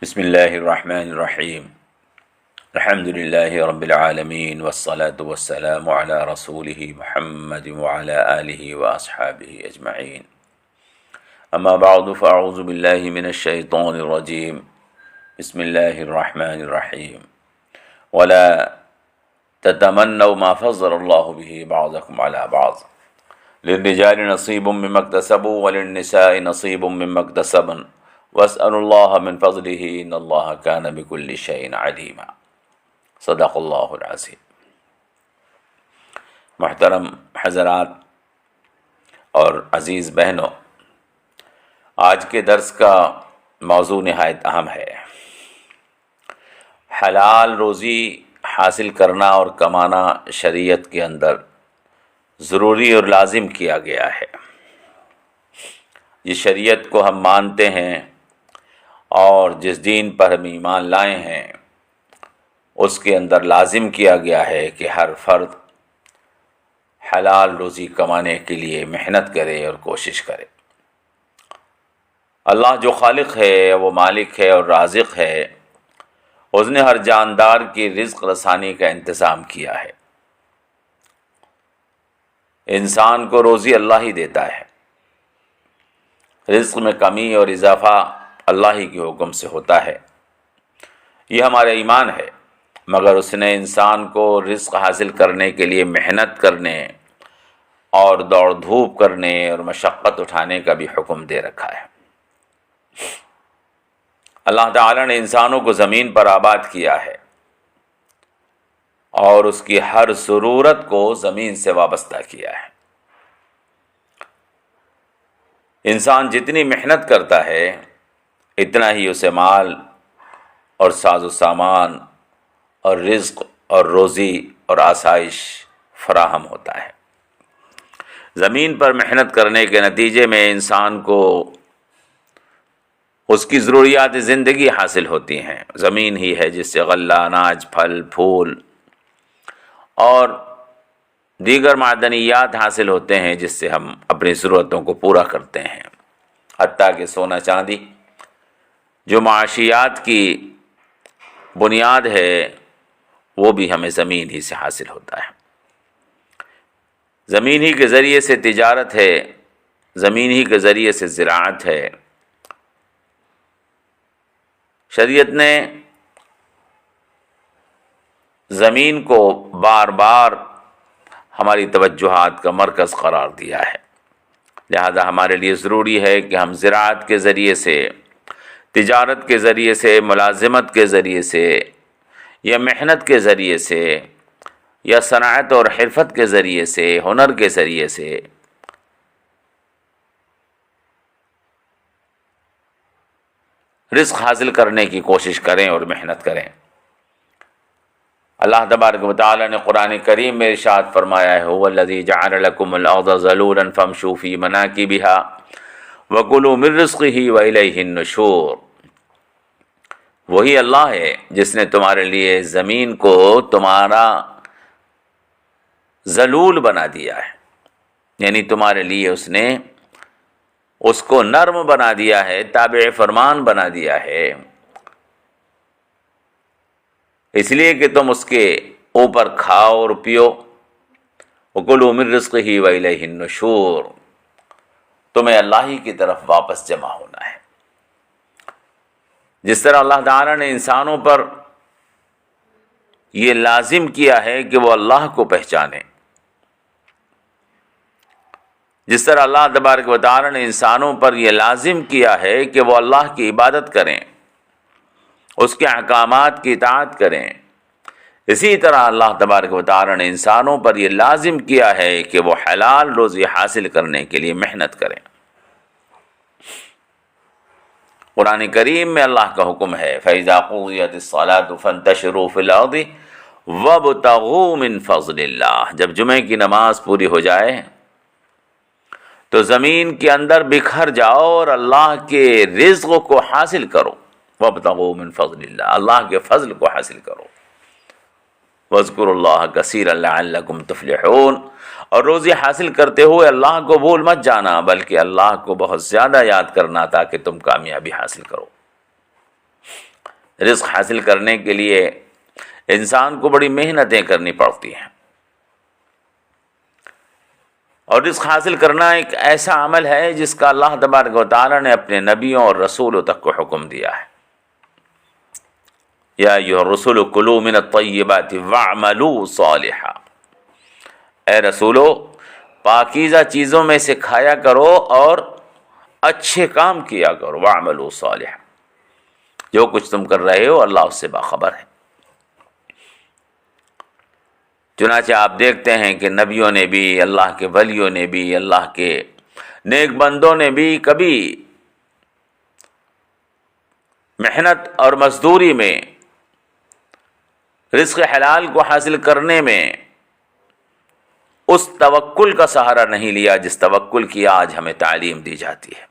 بسم اللہ الرحمن الرحیم الحمد للہ رب العالمین والصلاة والسلام علی رسولہ محمد وعلی آلہ واصحابہ اجمعین اما بعد فاعوذ باللہ من الشیطان الرجیم بسم اللہ الرحمن الرحیم ولا تتمنوا ما فضل اللہ به بعضکم علی بعض للرجال نصیب مما اکتسبوا وللنساء نصیب مما اکتسبن واسألوا اللہ من فضلہ ان اللہ کان بکل شیء علیما۔ صدق اللہ العظیم۔ محترم حضرات اور عزیز بہنوں، آج کے درس کا موضوع نہایت اہم ہے۔ حلال روزی حاصل کرنا اور کمانا شریعت کے اندر ضروری اور لازم کیا گیا ہے۔ جس شریعت کو ہم مانتے ہیں اور جس دین پر ہم ایمان لائے ہیں، اس کے اندر لازم کیا گیا ہے کہ ہر فرد حلال روزی کمانے کے لیے محنت کرے اور کوشش کرے۔ اللہ جو خالق ہے، وہ مالک ہے اور رازق ہے، اس نے ہر جاندار کی رزق رسانی کا انتظام کیا ہے۔ انسان کو روزی اللہ ہی دیتا ہے، رزق میں کمی اور اضافہ اللہ ہی کے حکم سے ہوتا ہے، یہ ہمارا ایمان ہے۔ مگر اس نے انسان کو رزق حاصل کرنے کے لیے محنت کرنے اور دوڑ دھوپ کرنے اور مشقت اٹھانے کا بھی حکم دے رکھا ہے۔ اللہ تعالی نے انسانوں کو زمین پر آباد کیا ہے اور اس کی ہر ضرورت کو زمین سے وابستہ کیا ہے۔ انسان جتنی محنت کرتا ہے اتنا ہی اسے مال اور ساز و سامان اور رزق اور روزی اور آسائش فراہم ہوتا ہے۔ زمین پر محنت کرنے کے نتیجے میں انسان کو اس کی ضروریات زندگی حاصل ہوتی ہیں۔ زمین ہی ہے جس سے غلہ، اناج، پھل، پھول اور دیگر معدنیات حاصل ہوتے ہیں، جس سے ہم اپنی ضرورتوں کو پورا کرتے ہیں۔ حتیٰ کہ سونا چاندی جو معاشیات کی بنیاد ہے، وہ بھی ہمیں زمین ہی سے حاصل ہوتا ہے۔ زمین ہی کے ذریعے سے تجارت ہے، زمین ہی کے ذریعے سے زراعت ہے۔ شریعت نے زمین کو بار بار ہماری توجہات کا مرکز قرار دیا ہے، لہذا ہمارے لیے ضروری ہے کہ ہم زراعت کے ذریعے سے، تجارت کے ذریعے سے، ملازمت کے ذریعے سے یا محنت کے ذریعے سے یا صنعت اور حرفت کے ذریعے سے، ہنر کے ذریعے سے رزق حاصل کرنے کی کوشش کریں اور محنت کریں۔ اللہ تبارک و تعالی نے قرآن کریم میں ارشاد فرمایا ہے، هو الذی جعل لکم الارض ذلولا فامشوا فی مناکبها وَكُلُوا مِن رِّزْقِهِ وَإِلَيْهِ النُّشُورُ۔ وہی اللہ ہے جس نے تمہارے لیے زمین کو تمہارا ذلول بنا دیا ہے، یعنی تمہارے لیے اس نے اس کو نرم بنا دیا ہے، تابع فرمان بنا دیا ہے، اس لیے کہ تم اس کے اوپر کھاؤ اور پیو۔ وَكُلُوا مِن رِّزْقِهِ وَإِلَيْهِ النُّشُورُ، تمہیں اللہ ہی کی طرف واپس جمع ہونا ہے۔ جس طرح اللہ تعالیٰ نے انسانوں پر یہ لازم کیا ہے کہ وہ اللہ کو پہچانیں، جس طرح اللہ تبارک و تعالیٰ نے انسانوں پر یہ لازم کیا ہے کہ وہ اللہ کی عبادت کریں، اس کے احکامات کی اطاعت کریں، اسی طرح اللہ تبارک و تعالیٰ نے انسانوں پر یہ لازم کیا ہے کہ وہ حلال روزی حاصل کرنے کے لیے محنت کریں۔ قرآن کریم میں اللہ کا حکم ہے، فَإِذَا قُضِيَتِ الصَّلَاةُ فَانتَشِرُوا فِي الْأَرْضِ وَابْتَغُوا مِن فَضْلِ اللَّهِ۔ جب جمعے کی نماز پوری ہو جائے تو زمین کے اندر بکھر جاؤ اور اللہ کے رزق کو حاصل کرو۔ وَابْتَغُوا مِن فَضْلِ اللَّهِ، اللہ کے فضل کو حاصل کرو۔ وَاذْكُرُوا اللَّهَ كَثِيرًا لَعَلَّكُمْ تُفْلِحُونَ، اور روزی حاصل کرتے ہوئے اللہ کو بھول مت جانا، بلکہ اللہ کو بہت زیادہ یاد کرنا تاکہ تم کامیابی حاصل کرو۔ رزق حاصل کرنے کے لیے انسان کو بڑی محنتیں کرنی پڑتی ہیں، اور رزق حاصل کرنا ایک ایسا عمل ہے جس کا اللہ تبارک و تعالیٰ نے اپنے نبیوں اور رسولوں تک کو حکم دیا ہے۔ یا ایھا الرسل کلوا من الطیبات واعملوا صالحا، اے رسولو پاکیزہ چیزوں میں سے کھایا کرو اور اچھے کام کیا کرو، واعملوا صالحا، جو کچھ تم کر رہے ہو اللہ اس سے باخبر ہے۔ چنانچہ آپ دیکھتے ہیں کہ نبیوں نے بھی، اللہ کے ولیوں نے بھی، اللہ کے نیک بندوں نے بھی کبھی محنت اور مزدوری میں رزق حلال کو حاصل کرنے میں اس توکل کا سہارا نہیں لیا جس توکل کی آج ہمیں تعلیم دی جاتی ہے،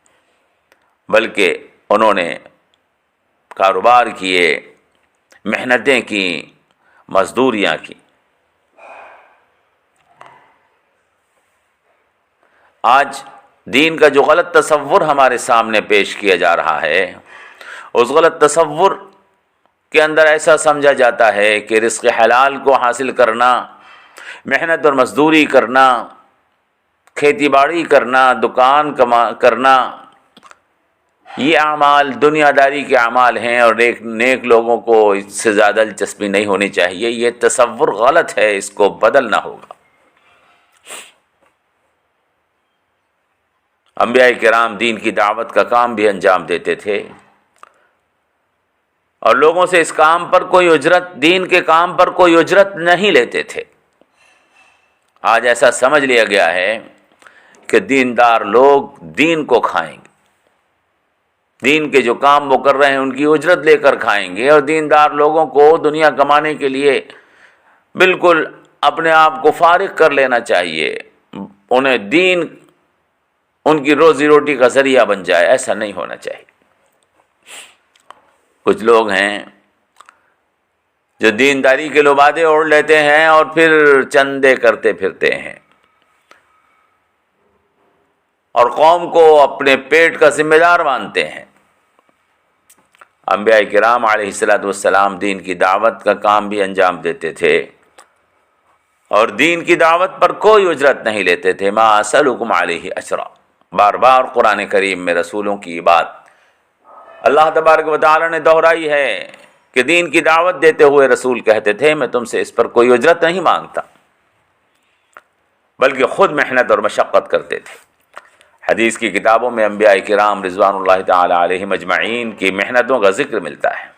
بلکہ انہوں نے کاروبار کیے، محنتیں کی، مزدوریاں کی۔ آج دین کا جو غلط تصور ہمارے سامنے پیش کیا جا رہا ہے، اس غلط تصور کے اندر ایسا سمجھا جاتا ہے کہ رزق حلال کو حاصل کرنا، محنت اور مزدوری کرنا، کھیتی باڑی کرنا، دکان کرنا، یہ اعمال دنیا داری کے اعمال ہیں اور نیک لوگوں کو اس سے زیادہ دلچسپی نہیں ہونی چاہیے۔ یہ تصور غلط ہے، اس کو بدلنا ہوگا۔ انبیاء کرام دین کی دعوت کا کام بھی انجام دیتے تھے اور لوگوں سے اس کام پر کوئی اجرت، دین کے کام پر کوئی اجرت نہیں لیتے تھے۔ آج ایسا سمجھ لیا گیا ہے کہ دیندار لوگ دین کو کھائیں گے، دین کے جو کام وہ کر رہے ہیں ان کی اجرت لے کر کھائیں گے، اور دیندار لوگوں کو دنیا کمانے کے لیے بالکل اپنے آپ کو فارغ کر لینا چاہیے، انہیں دین ان کی روزی روٹی کا ذریعہ بن جائے۔ ایسا نہیں ہونا چاہیے۔ کچھ لوگ ہیں جو دینداری کے لبادے اوڑھ لیتے ہیں اور پھر چندے کرتے پھرتے ہیں اور قوم کو اپنے پیٹ کا ذمہ دار مانتے ہیں۔ انبیاء کرام علیہ السلام دین کی دعوت کا کام بھی انجام دیتے تھے اور دین کی دعوت پر کوئی اجرت نہیں لیتے تھے۔ ما اسألکم علیہ اجرا، بار بار قرآن کریم میں رسولوں کی بات اللہ تبارک و تعالی نے دہرائی ہے کہ دین کی دعوت دیتے ہوئے رسول کہتے تھے میں تم سے اس پر کوئی اجرت نہیں مانگتا، بلکہ خود محنت اور مشقت کرتے تھے۔ حدیث کی کتابوں میں انبیاء کرام رضوان اللہ تعالی علیہم اجمعین کی محنتوں کا ذکر ملتا ہے۔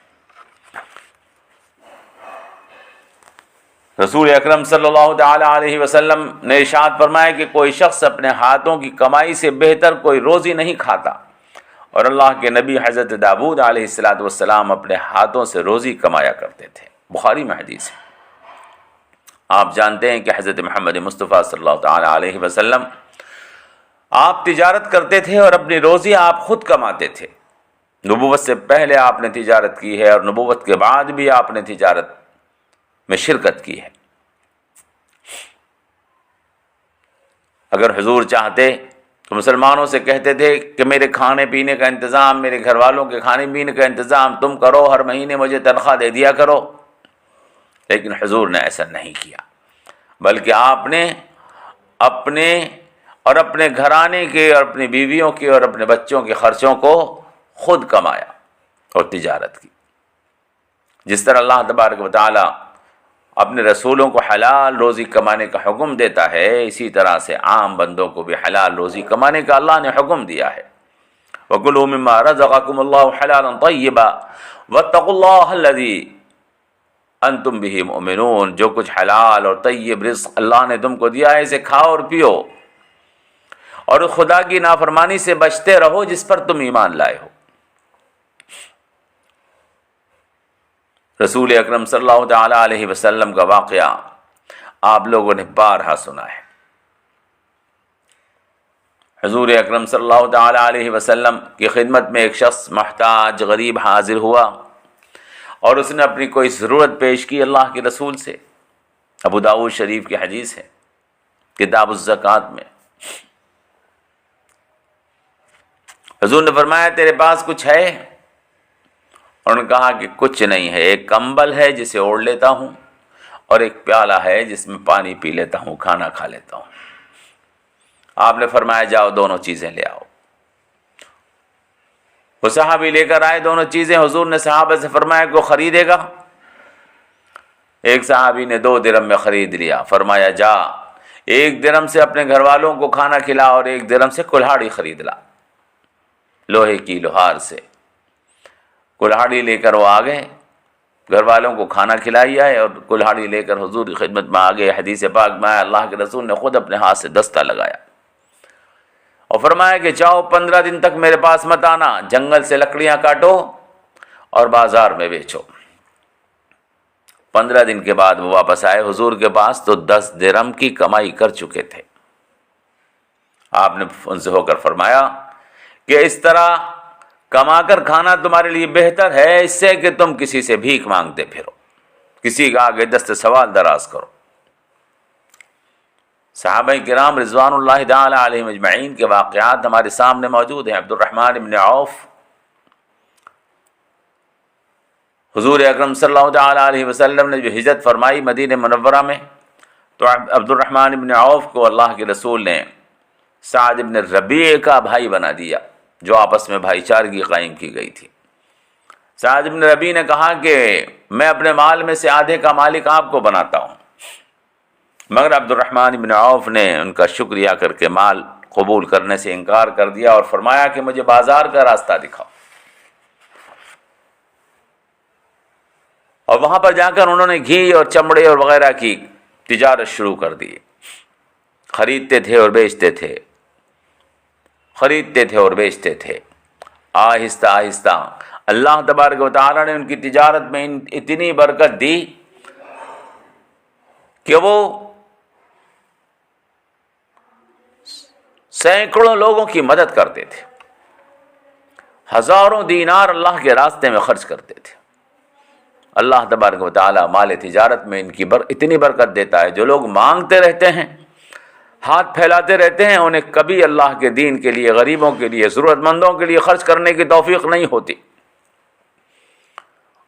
رسول اکرم صلی اللہ تعالی علیہ وسلم نے ارشاد فرمایا کہ کوئی شخص اپنے ہاتھوں کی کمائی سے بہتر کوئی روزی نہیں کھاتا، اور اللہ کے نبی حضرت داؤد علیہ السلام اپنے ہاتھوں سے روزی کمایا کرتے تھے۔ بخاری میں حدیث ہے۔ آپ جانتے ہیں کہ حضرت محمد مصطفیٰ صلی اللہ تعالی علیہ وسلم آپ تجارت کرتے تھے اور اپنی روزی آپ خود کماتے تھے۔ نبوت سے پہلے آپ نے تجارت کی ہے اور نبوت کے بعد بھی آپ نے تجارت میں شرکت کی ہے۔ اگر حضور چاہتے تو مسلمانوں سے کہتے تھے کہ میرے کھانے پینے کا انتظام، میرے گھر والوں کے کھانے پینے کا انتظام تم کرو، ہر مہینے مجھے تنخواہ دے دیا کرو، لیکن حضور نے ایسا نہیں کیا، بلکہ آپ نے اپنے اور اپنے گھرانے کے اور اپنی بیویوں کے اور اپنے بچوں کے خرچوں کو خود کمایا اور تجارت کی۔ جس طرح اللہ تبارک و تعالی اپنے رسولوں کو حلال روزی کمانے کا حکم دیتا ہے، اسی طرح سے عام بندوں کو بھی حلال روزی کمانے کا اللہ نے حکم دیا ہے۔ وَكُلُوا مِمَّا رَزَقَكُمُ اللَّهُ حَلَالًا طَيِّبًا وَاتَّقُوا اللَّهَ الَّذِي أَنْتُمْ بِهِ مُؤْمِنُونَ، جو کچھ حلال اور طیب رزق اللہ نے تم کو دیا ہے اسے کھاؤ اور پیو، اور خدا کی نافرمانی سے بچتے رہو جس پر تم ایمان لائے ہو۔ رسول اکرم صلی اللہ تعالی علیہ وسلم کا واقعہ آپ لوگوں نے بارہا سنا ہے۔ حضور اکرم صلی اللہ تعالی علیہ وسلم کی خدمت میں ایک شخص محتاج غریب حاضر ہوا اور اس نے اپنی کوئی ضرورت پیش کی اللہ کے رسول سے۔ ابو داؤد شریف کی حدیث ہے کتاب الزکوٰۃ میں۔ حضور نے فرمایا تیرے پاس کچھ ہے؟ انہوں نے کہا کہ کچھ نہیں ہے، ایک کمبل ہے جسے اوڑھ لیتا ہوں اور ایک پیالہ ہے جس میں پانی پی لیتا ہوں، کھانا کھا لیتا ہوں۔ آپ نے فرمایا جاؤ دونوں چیزیں لے آؤ۔ وہ صحابی لے کر آئے دونوں چیزیں۔ حضور نے صحابہ سے فرمایا کہ وہ خریدے گا؟ ایک صحابی نے 2 درہم میں خرید لیا۔ فرمایا جا 1 درہم سے اپنے گھر والوں کو کھانا کھلا اور 1 درہم سے کلہاڑی خرید لا، لوہے کی لوہار سے کلہاڑی لے کر وہ آ گئے، گھر والوں کو کھانا کھلایا ہے اور کلہاڑی لے کر حضور کی خدمت میں آ گئے۔ حدیث پاک میں آیا اللہ کے رسول نے خود اپنے ہاتھ سے دستہ لگایا اور فرمایا کہ جاؤ 15 دن تک میرے پاس مت آنا، جنگل سے لکڑیاں کاٹو اور بازار میں بیچو۔ 15 دن کے بعد وہ واپس آئے حضور کے پاس تو 10 درہم کی کمائی کر چکے تھے۔ آپ نے ان سے ہو کر فرمایا کہ اس طرح کما کر کھانا تمہارے لیے بہتر ہے اس سے کہ تم کسی سے بھیک مانگتے پھرو، کسی کے آگے دست سوال دراز کرو۔ صحابہ کرام رضوان اللہ تعالی علیہم اجمعین کے واقعات ہمارے سامنے موجود ہیں۔ عبد الرحمن بن عوف، حضور اکرم صلی اللہ تعالی علیہ وسلم نے جو ہجرت فرمائی مدینہ منورہ میں، تو عبد الرحمن بن عوف کو اللہ کے رسول نے سعد بن ربیع کا بھائی بنا دیا، جو آپس میں بھائی چارگی قائم کی گئی تھی۔ سعد بن ربیع نے کہا کہ میں اپنے مال میں سے آدھے کا مالک آپ کو بناتا ہوں، مگر عبد الرحمن بن عوف نے ان کا شکریہ کر کے مال قبول کرنے سے انکار کر دیا اور فرمایا کہ مجھے بازار کا راستہ دکھاؤ۔ اور وہاں پر جا کر انہوں نے گھی اور چمڑے اور وغیرہ کی تجارت شروع کر دی، خریدتے تھے اور بیچتے تھے، خریدتے تھے اور بیچتے تھے۔ آہستہ آہستہ اللہ تبارک و تعالی نے ان کی تجارت میں اتنی برکت دی کہ وہ سینکڑوں لوگوں کی مدد کرتے تھے، ہزاروں دینار اللہ کے راستے میں خرچ کرتے تھے۔ اللہ تبارک و تعالی مال تجارت میں ان کی اتنی برکت دیتا ہے، جو لوگ مانگتے رہتے ہیں، ہاتھ پھیلاتے رہتے ہیں، انہیں کبھی اللہ کے دین کے لیے، غریبوں کے لیے، ضرورت مندوں کے لیے خرچ کرنے کی توفیق نہیں ہوتی۔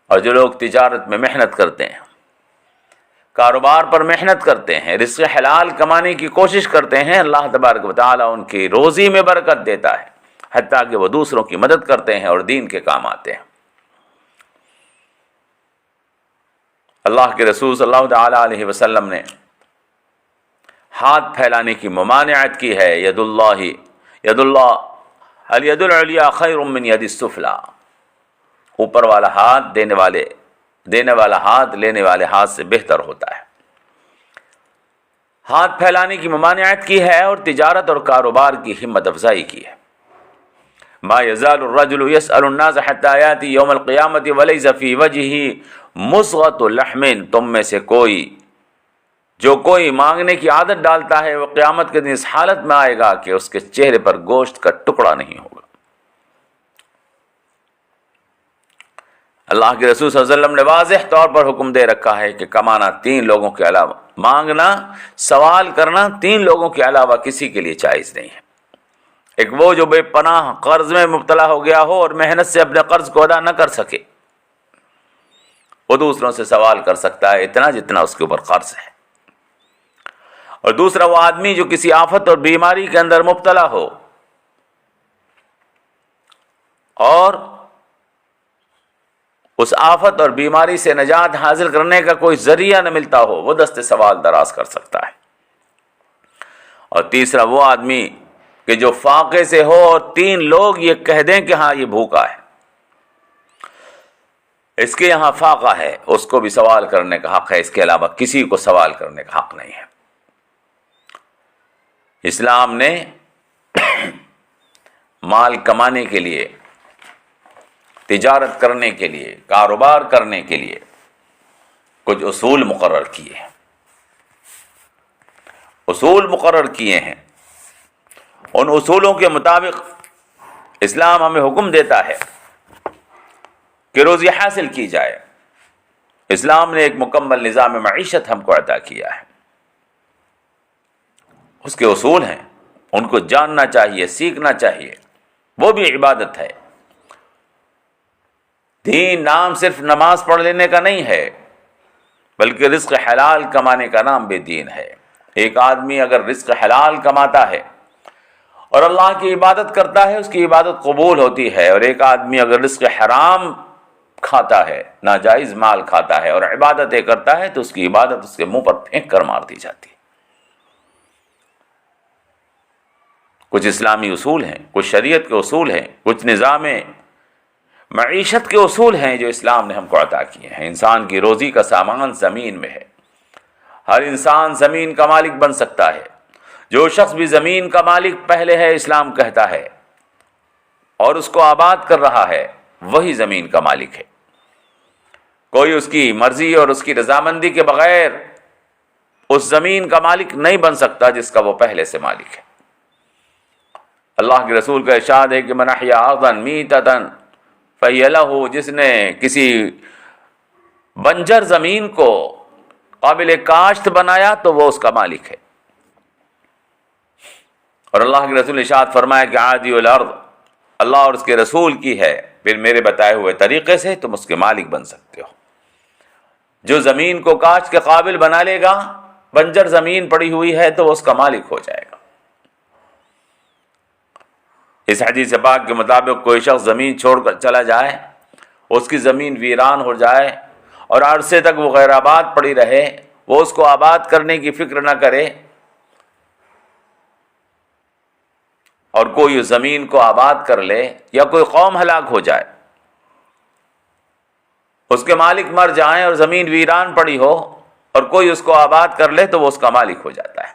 اور جو لوگ تجارت میں محنت کرتے ہیں، کاروبار پر محنت کرتے ہیں، رزق حلال کمانے کی کوشش کرتے ہیں، اللہ تبارک و تعالی ان کی روزی میں برکت دیتا ہے، حتیٰ کہ وہ دوسروں کی مدد کرتے ہیں اور دین کے کام آتے ہیں۔ اللہ کے رسول صلی اللہ تعالی علیہ وسلم نے ہاتھ پھیلانے کی ممانعت کی ہے۔ ید اللہ الید العلیٰ خیر من ید السفلی، اوپر والا ہاتھ دینے والا ہاتھ لینے والے ہاتھ سے بہتر ہوتا ہے۔ ہاتھ پھیلانے کی ممانعت کی ہے اور تجارت اور کاروبار کی ہمت افزائی کی ہے۔ ما یزال الرجل یسأل الناس حتی یاتی یوم القیامت ولیس فی وجہہ مصغۃ لحم، تم میں سے جو کوئی مانگنے کی عادت ڈالتا ہے وہ قیامت کے دن اس حالت میں آئے گا کہ اس کے چہرے پر گوشت کا ٹکڑا نہیں ہوگا۔ اللہ کے رسول صلی اللہ علیہ وسلم نے واضح طور پر حکم دے رکھا ہے کہ کمانا 3 لوگوں کے علاوہ، مانگنا، سوال کرنا 3 لوگوں کے علاوہ کسی کے لیے جائز نہیں ہے۔ ایک وہ جو بے پناہ قرض میں مبتلا ہو گیا ہو اور محنت سے اپنے قرض کو ادا نہ کر سکے، وہ دوسروں سے سوال کر سکتا ہے اتنا جتنا اس کے اوپر قرض ہے۔ اور دوسرا وہ آدمی جو کسی آفت اور بیماری کے اندر مبتلا ہو اور اس آفت اور بیماری سے نجات حاصل کرنے کا کوئی ذریعہ نہ ملتا ہو، وہ دست سوال دراز کر سکتا ہے۔ اور تیسرا وہ آدمی کہ جو فاقے سے ہو اور 3 لوگ یہ کہہ دیں کہ ہاں یہ بھوکا ہے، اس کے یہاں فاقہ ہے، اس کو بھی سوال کرنے کا حق ہے، اس کے علاوہ کسی کو سوال کرنے کا حق نہیں ہے۔ اسلام نے مال کمانے کے لیے، تجارت کرنے کے لیے، کاروبار کرنے کے لیے کچھ اصول مقرر کیے ہیں، اصول مقرر کیے ہیں۔ ان اصولوں کے مطابق اسلام ہمیں حکم دیتا ہے کہ روزی حاصل کی جائے۔ اسلام نے ایک مکمل نظام معیشت ہم کو عطا کیا ہے، اس کے اصول ہیں، ان کو جاننا چاہیے، سیکھنا چاہیے، وہ بھی عبادت ہے۔ دین نام صرف نماز پڑھ لینے کا نہیں ہے، بلکہ رزق حلال کمانے کا نام بھی دین ہے۔ ایک آدمی اگر رزق حلال کماتا ہے اور اللہ کی عبادت کرتا ہے، اس کی عبادت قبول ہوتی ہے، اور ایک آدمی اگر رزق حرام کھاتا ہے، ناجائز مال کھاتا ہے اور عبادتیں کرتا ہے، تو اس کی عبادت اس کے منہ پر پھینک کر مار دی جاتی ہے۔ کچھ اسلامی اصول ہیں، کچھ شریعت کے اصول ہیں، کچھ نظام معیشت کے اصول ہیں جو اسلام نے ہم کو عطا کیے ہیں۔ انسان کی روزی کا سامان زمین میں ہے، ہر انسان زمین کا مالک بن سکتا ہے۔ جو شخص بھی زمین کا مالک پہلے ہے، اسلام کہتا ہے، اور اس کو آباد کر رہا ہے، وہی زمین کا مالک ہے۔ کوئی اس کی مرضی اور اس کی رضامندی کے بغیر اس زمین کا مالک نہیں بن سکتا جس کا وہ پہلے سے مالک ہے۔ اللہ کے رسول کا ارشاد ہے کہ من احیا ارضا میتۃ فہی لہ، جس نے کسی بنجر زمین کو قابل کاشت بنایا تو وہ اس کا مالک ہے۔ اور اللہ کے رسول نے ارشاد فرمایا کہ عادی الارض اللہ اور اس کے رسول کی ہے، پھر میرے بتائے ہوئے طریقے سے تم اس کے مالک بن سکتے ہو۔ جو زمین کو کاشت کے قابل بنا لے گا، بنجر زمین پڑی ہوئی ہے تو وہ اس کا مالک ہو جائے گا۔ اس حدیث پاک کے مطابق کوئی شخص زمین چھوڑ کر چلا جائے، اس کی زمین ویران ہو جائے اور عرصے تک وہ غیر آباد پڑی رہے، وہ اس کو آباد کرنے کی فکر نہ کرے، اور کوئی اس زمین کو آباد کر لے، یا کوئی قوم ہلاک ہو جائے، اس کے مالک مر جائیں اور زمین ویران پڑی ہو، اور کوئی اس کو آباد کر لے تو وہ اس کا مالک ہو جاتا ہے۔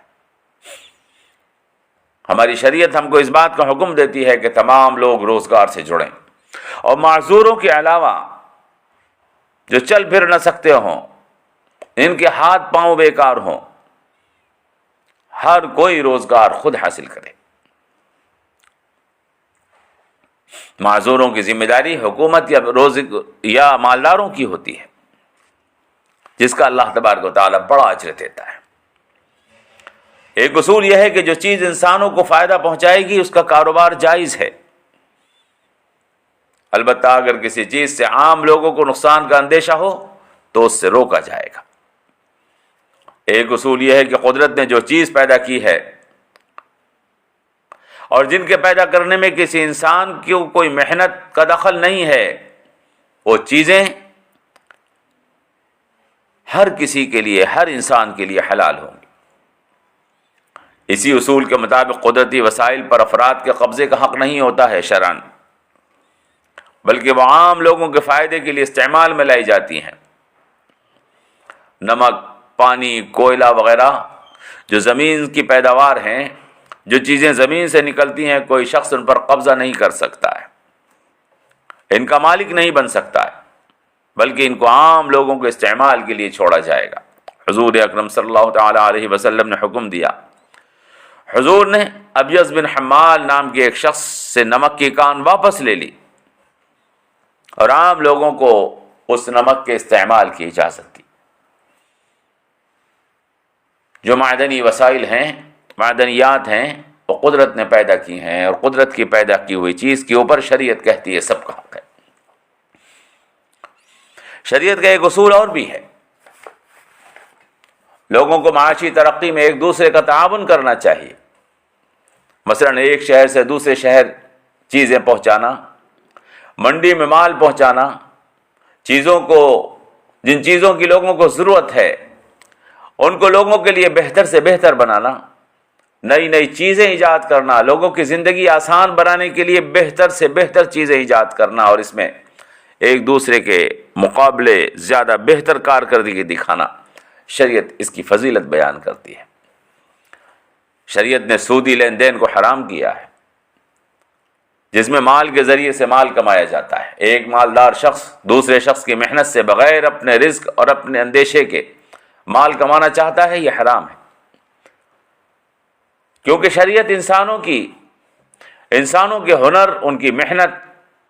ہماری شریعت ہم کو اس بات کا حکم دیتی ہے کہ تمام لوگ روزگار سے جڑیں، اور معذوروں کے علاوہ جو چل پھر نہ سکتے ہوں، ان کے ہاتھ پاؤں بیکار ہوں، ہر کوئی روزگار خود حاصل کرے۔ معذوروں کی ذمہ داری حکومت یا مالداروں کی ہوتی ہے، جس کا اللہ تبارک و تعالیٰ بڑا اجر دیتا ہے۔ ایک اصول یہ ہے کہ جو چیز انسانوں کو فائدہ پہنچائے گی اس کا کاروبار جائز ہے، البتہ اگر کسی چیز سے عام لوگوں کو نقصان کا اندیشہ ہو تو اس سے روکا جائے گا۔ ایک اصول یہ ہے کہ قدرت نے جو چیز پیدا کی ہے اور جن کے پیدا کرنے میں کسی انسان کی کوئی محنت کا دخل نہیں ہے، وہ چیزیں ہر کسی کے لیے، ہر انسان کے لیے حلال ہوں گی۔ اسی اصول کے مطابق قدرتی وسائل پر افراد کے قبضے کا حق نہیں ہوتا ہے شرعاً، بلکہ وہ عام لوگوں کے فائدے کے لیے استعمال میں لائی جاتی ہیں۔ نمک، پانی، کوئلہ وغیرہ جو زمین کی پیداوار ہیں، جو چیزیں زمین سے نکلتی ہیں، کوئی شخص ان پر قبضہ نہیں کر سکتا ہے، ان کا مالک نہیں بن سکتا ہے، بلکہ ان کو عام لوگوں کے استعمال کے لیے چھوڑا جائے گا۔ حضور اکرم صلی اللہ تعالی علیہ وسلم نے حکم دیا، حضور نے ابیض بن حمال نام کے ایک شخص سے نمک کی کان واپس لے لی اور عام لوگوں کو اس نمک کے استعمال کی اجازت دی۔ جو معدنی وسائل ہیں، معدنیات ہیں، وہ قدرت نے پیدا کی ہیں، اور قدرت کی پیدا کی ہوئی چیز کے اوپر شریعت کہتی ہے سب کا حق ہے۔ شریعت کا ایک اصول اور بھی ہے، لوگوں کو معاشی ترقی میں ایک دوسرے کا تعاون کرنا چاہیے۔ مثلا ایک شہر سے دوسرے شہر چیزیں پہنچانا، منڈی میں مال پہنچانا، چیزوں کو، جن چیزوں کی لوگوں کو ضرورت ہے ان کو لوگوں کے لیے بہتر سے بہتر بنانا، نئی نئی چیزیں ایجاد کرنا، لوگوں کی زندگی آسان بنانے کے لیے بہتر سے بہتر چیزیں ایجاد کرنا، اور اس میں ایک دوسرے کے مقابلے زیادہ بہتر کارکردگی دکھانا، شریعت اس کی فضیلت بیان کرتی ہے۔ شریعت نے سودی لین دین کو حرام کیا ہے، جس میں مال کے ذریعے سے مال کمایا جاتا ہے۔ ایک مالدار شخص دوسرے شخص کی محنت سے بغیر اپنے رزق اور اپنے اندیشے کے مال کمانا چاہتا ہے، یہ حرام ہے، کیونکہ شریعت انسانوں کے ہنر، ان کی محنت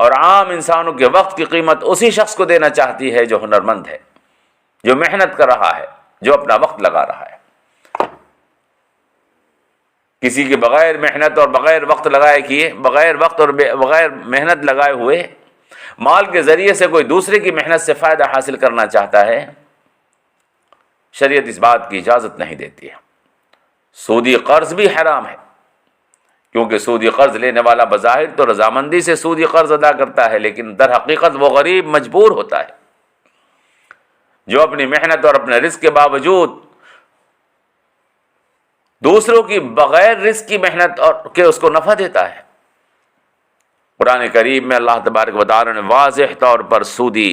اور عام انسانوں کے وقت کی قیمت اسی شخص کو دینا چاہتی ہے جو ہنرمند ہے، جو محنت کر رہا ہے، جو اپنا وقت لگا رہا ہے۔ کسی کے بغیر محنت اور بغیر وقت لگائے کیے، بغیر وقت اور بغیر محنت لگائے ہوئے مال کے ذریعے سے کوئی دوسرے کی محنت سے فائدہ حاصل کرنا چاہتا ہے، شریعت اس بات کی اجازت نہیں دیتی ہے۔ سودی قرض بھی حرام ہے، کیونکہ سودی قرض لینے والا بظاہر تو رضامندی سے سودی قرض ادا کرتا ہے، لیکن در حقیقت وہ غریب مجبور ہوتا ہے جو اپنی محنت اور اپنے رزق کے باوجود دوسروں کی بغیر رزق کی محنت اور کے اس کو نفع دیتا ہے۔ قرآن کریم میں اللہ تبارک و تعالی نے واضح طور پر سودی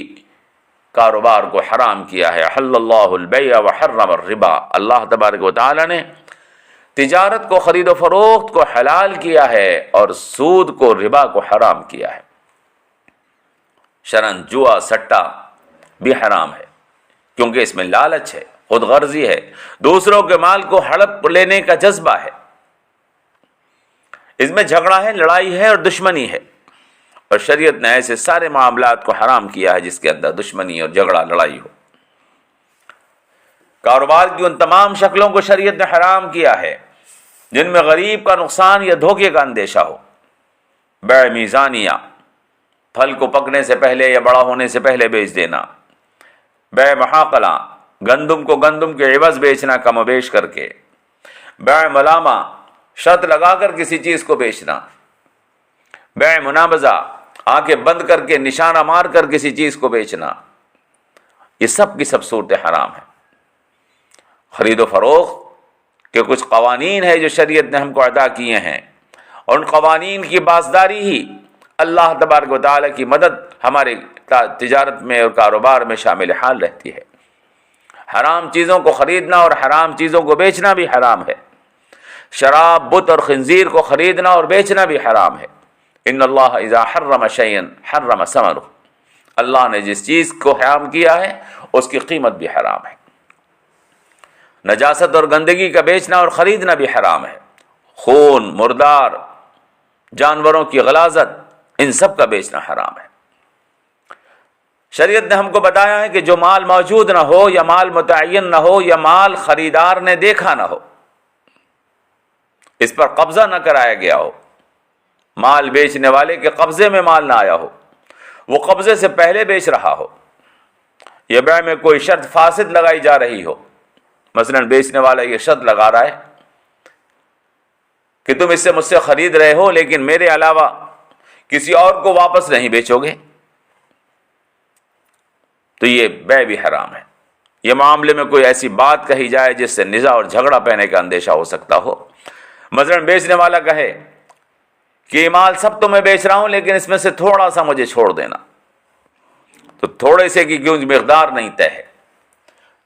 کاروبار کو حرام کیا ہے۔ احل اللہ البیع وحرم الربا، اللہ تبارک و تعالی نے تجارت کو، خرید و فروخت کو حلال کیا ہے اور سود کو، ربا کو حرام کیا ہے۔ شرن جوا سٹا بھی حرام ہے، کیونکہ اس میں لالچ ہے، خود غرضی ہے، دوسروں کے مال کو ہڑپ لینے کا جذبہ ہے، اس میں جھگڑا ہے، لڑائی ہے اور دشمنی ہے، اور شریعت نے ایسے سارے معاملات کو حرام کیا ہے جس کے اندر دشمنی اور جھگڑا لڑائی ہو۔ کاروبار کی ان تمام شکلوں کو شریعت نے حرام کیا ہے جن میں غریب کا نقصان یا دھوکے کا اندیشہ ہو۔ بیع میزانیہ، پھل کو پکنے سے پہلے یا بڑا ہونے سے پہلے بیچ دینا۔ بیع محاقلہ، گندم کو گندم کے عوض بیچنا کم و بیش کر کے۔ بیع ملامہ، شرط لگا کر کسی چیز کو بیچنا۔ بیع منابضہ، آنکھیں بند کر کے نشانہ مار کر کسی چیز کو بیچنا۔ یہ سب کی سب صورتیں حرام ہیں۔ خرید و فروخت کے کچھ قوانین ہیں جو شریعت نے ہم کو عطا کیے ہیں، اور ان قوانین کی پاسداری ہی اللہ تبارک و تعالیٰ کی مدد ہمارے تجارت میں اور کاروبار میں شامل حال رہتی ہے۔ حرام چیزوں کو خریدنا اور حرام چیزوں کو بیچنا بھی حرام ہے۔ شراب، بت اور خنزیر کو خریدنا اور بیچنا بھی حرام ہے۔ ان اللہ اذا حرم شیئا حرم ثمنہ، اللہ نے جس چیز کو حرام کیا ہے اس کی قیمت بھی حرام ہے۔ نجاست اور گندگی کا بیچنا اور خریدنا بھی حرام ہے۔ خون، مردار جانوروں کی غلاظت، ان سب کا بیچنا حرام ہے۔ شریعت نے ہم کو بتایا ہے کہ جو مال موجود نہ ہو یا مال متعین نہ ہو یا مال خریدار نے دیکھا نہ ہو، اس پر قبضہ نہ کرایا گیا ہو، مال بیچنے والے کے قبضے میں مال نہ آیا ہو، وہ قبضے سے پہلے بیچ رہا ہو، یا بیع میں کوئی شرط فاسد لگائی جا رہی ہو، مثلا بیچنے والا یہ شرط لگا رہا ہے کہ تم اس سے مجھ سے خرید رہے ہو لیکن میرے علاوہ کسی اور کو واپس نہیں بیچو گے، تو یہ بیع بھی حرام ہے۔ یہ معاملے میں کوئی ایسی بات کہی جائے جس سے نزاع اور جھگڑا پہنے کا اندیشہ ہو سکتا ہو، مثلا بیچنے والا کہے کہ یہ مال سب تو میں بیچ رہا ہوں لیکن اس میں سے تھوڑا سا مجھے چھوڑ دینا، تو تھوڑے سے کی کیوں مقدار نہیں طے ہے،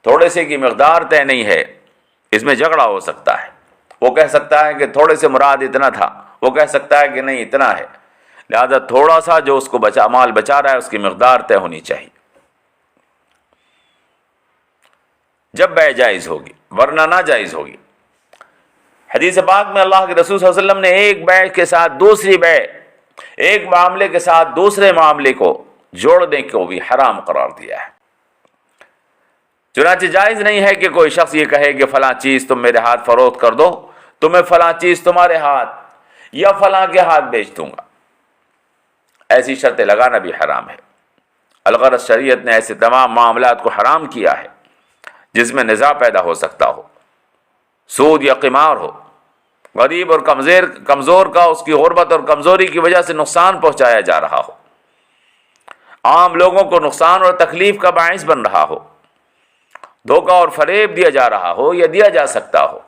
تھوڑے سے کی مقدار طے نہیں ہے، اس میں جھگڑا ہو سکتا ہے۔ وہ کہہ سکتا ہے کہ تھوڑے سے مراد اتنا تھا، وہ کہہ سکتا ہے کہ نہیں اتنا ہے، لہذا تھوڑا سا جو اس کو مال بچا رہا ہے اس کی مقدار طے ہونی چاہیے جب بیع جائز ہوگی، ورنہ ناجائز ہوگی۔ حدیث پاک میں اللہ کے رسول صلی اللہ علیہ وسلم نے ایک بیع کے ساتھ دوسری بیع، ایک معاملے کے ساتھ دوسرے معاملے کو جوڑنے کو بھی حرام قرار دیا ہے۔ چنانچہ جائز نہیں ہے کہ کوئی شخص یہ کہے کہ فلاں چیز تم میرے ہاتھ فروخت کر دو تو میں فلاں چیز تمہارے ہاتھ یا فلاں کے ہاتھ بیچ دوں گا، ایسی شرطیں لگانا بھی حرام ہے۔ الغرض شریعت نے ایسے تمام معاملات کو حرام کیا ہے جس میں نزاع پیدا ہو سکتا ہو، سود یا قمار ہو، غریب اور کمزور کا اس کی غربت اور کمزوری کی وجہ سے نقصان پہنچایا جا رہا ہو، عام لوگوں کو نقصان اور تکلیف کا باعث بن رہا ہو، دھوکہ اور فریب دیا جا رہا ہو یا دیا جا سکتا ہو،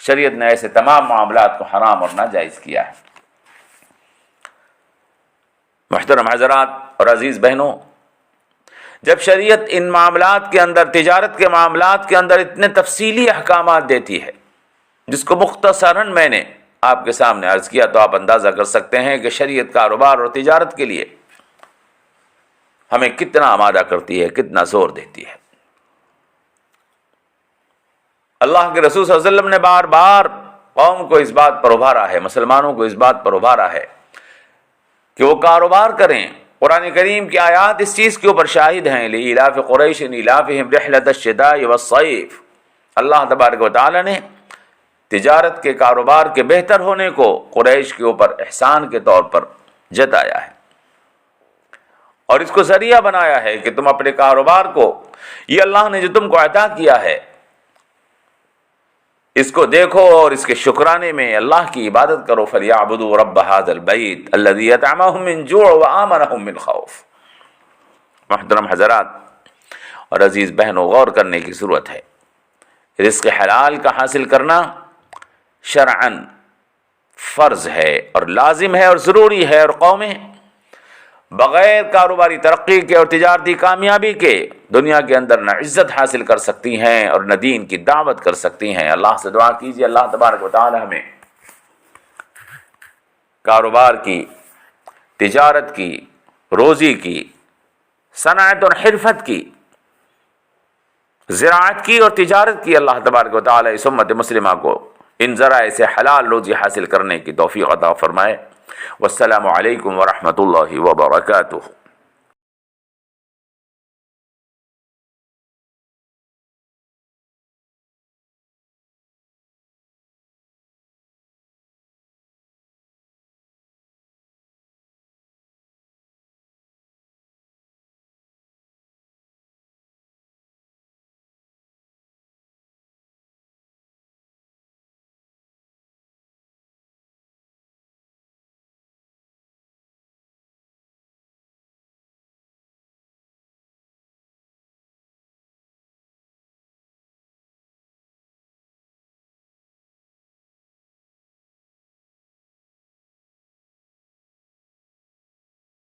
شریعت نے ایسے تمام معاملات کو حرام اور ناجائز کیا ہے۔ محترم حضرات اور عزیز بہنوں، جب شریعت ان معاملات کے اندر، تجارت کے معاملات کے اندر اتنے تفصیلی احکامات دیتی ہے جس کو مختصراً میں نے آپ کے سامنے عرض کیا، تو آپ اندازہ کر سکتے ہیں کہ شریعت کاروبار اور تجارت کے لیے ہمیں کتنا آمادہ کرتی ہے، کتنا زور دیتی ہے۔ اللہ کے رسول صلی اللہ علیہ وسلم نے بار بار قوم کو اس بات پر ابھارا ہے، مسلمانوں کو اس بات پر ابھارا ہے کہ وہ کاروبار کریں۔ قرآن کریم کی آیات اس چیز کے اوپر شاہد ہیں، لإیلاف قریش ایلافہم رحلۃ الشتاء والصیف۔ اللہ تبارک و تعالی نے تجارت کے، کاروبار کے بہتر ہونے کو قریش کے اوپر احسان کے طور پر جتایا ہے، اور اس کو ذریعہ بنایا ہے کہ تم اپنے کاروبار کو، یہ اللہ نے جو تم کو عطا کیا ہے، اس کو دیکھو اور اس کے شکرانے میں اللہ کی عبادت کرو۔ فَلْيَعْبُدُوا رَبَّ هَذَا الْبَيْتِ الَّذِي أَطْعَمَهُم مِّن جُوعٍ وَآمَنَهُم مِّن خَوْفٍ۔ محترم حضرات اور عزیز بہنوں، غور کرنے کی ضرورت ہے۔ رزق حلال کا حاصل کرنا شرعاً فرض ہے اور لازم ہے اور ضروری ہے، اور قومیں بغیر کاروباری ترقی کے اور تجارتی کامیابی کے دنیا کے اندر نہ عزت حاصل کر سکتی ہیں اور نہ دین کی دعوت کر سکتی ہیں۔ اللہ سے دعا کیجیے اللہ تبارک و تعالی ہمیں کاروبار کی، تجارت کی، روزی کی، صنعت اور حرفت کی، زراعت کی اور تجارت کی، اللہ تبارک و تعالی اس امت مسلمہ کو ان ذرائع سے حلال روزی حاصل کرنے کی توفیق عطا فرمائے۔ والسلام علیکم ورحمۃ اللہ وبرکاتہ۔